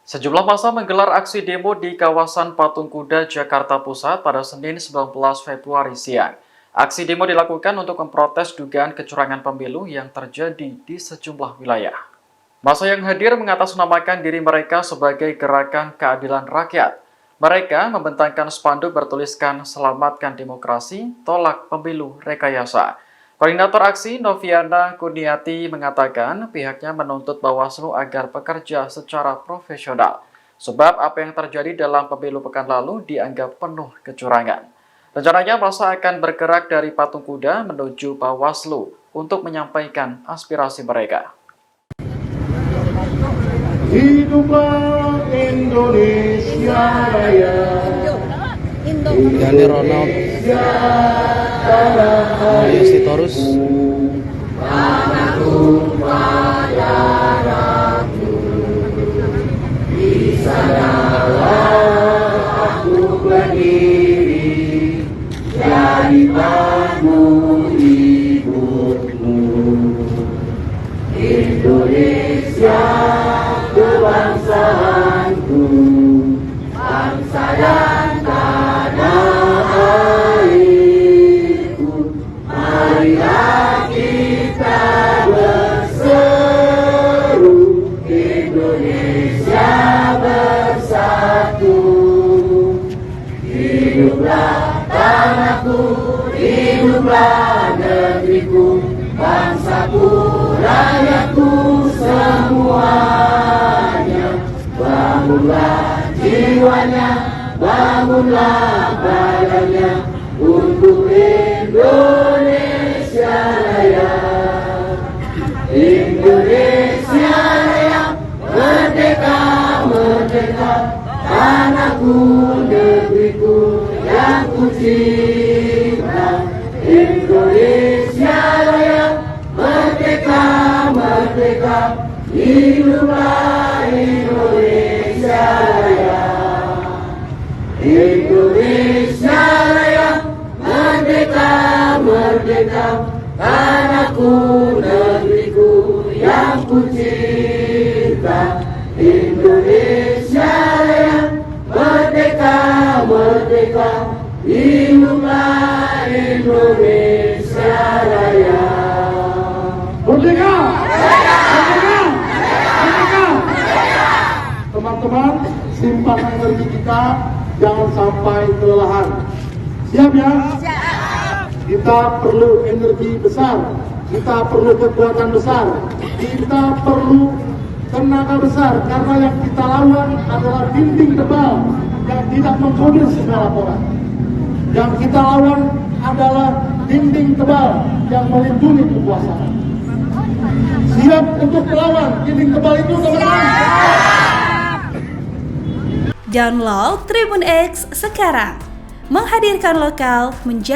Sejumlah massa menggelar aksi demo di kawasan Patung Kuda, Jakarta Pusat pada Senin 19 Februari siang. Aksi demo dilakukan untuk memprotes dugaan kecurangan pemilu yang terjadi di sejumlah wilayah. Massa yang hadir mengatasnamakan diri mereka sebagai Gerakan Keadilan Rakyat. Mereka membentangkan spanduk bertuliskan "Selamatkan Demokrasi, Tolak Pemilu Rekayasa". Koordinator aksi Noviana Kurniati mengatakan pihaknya menuntut Bawaslu agar bekerja secara profesional. Sebab apa yang terjadi dalam pemilu pekan lalu dianggap penuh kecurangan. Rencananya massa akan bergerak dari Patung Kuda menuju Bawaslu untuk menyampaikan aspirasi mereka. Hiduplah Indonesia Raya. Gani Ronald Mulia Sitorus Di sanalah aku berdiri, jadi bangun hidupmu. Indonesia kebangsaanku, bangsa dan tanah airku. Marilah kita berseru, Indonesia bersatu. Hiduplah tanahku, hiduplah negeriku, bangsaku, rakyatku semuanya. Bangunlah jiwanya, bangunlah badannya untuk Indonesia Raya. Indonesia Raya, merdeka, merdeka, tanahku, negeriku yang ku cinta. Indonesia Raya, merdeka, merdeka, hiduplah Indonesia Raya. Indonesia Raya, merdeka, merdeka, tanahku, negeriku yang ku cinta. Indonesia Raya, merdeka, merdeka, hiduplah Indonesia Raya. Merdeka! Merdeka! Merdeka! Teman-teman, simpan energi kita, jangan sampai kelelahan. Siap ya? Siap! Kita perlu energi besar, kita perlu kekuatan besar, kita perlu tenaga besar, karena yang kita lawan adalah dinding tebal yang tidak mengkodir segala laporan. Yang kita lawan adalah dinding tebal yang melindungi kekuasaan. Siap untuk melawan dinding tebal itu, teman-teman? Download Tribun X sekarang, menghadirkan lokal menjadi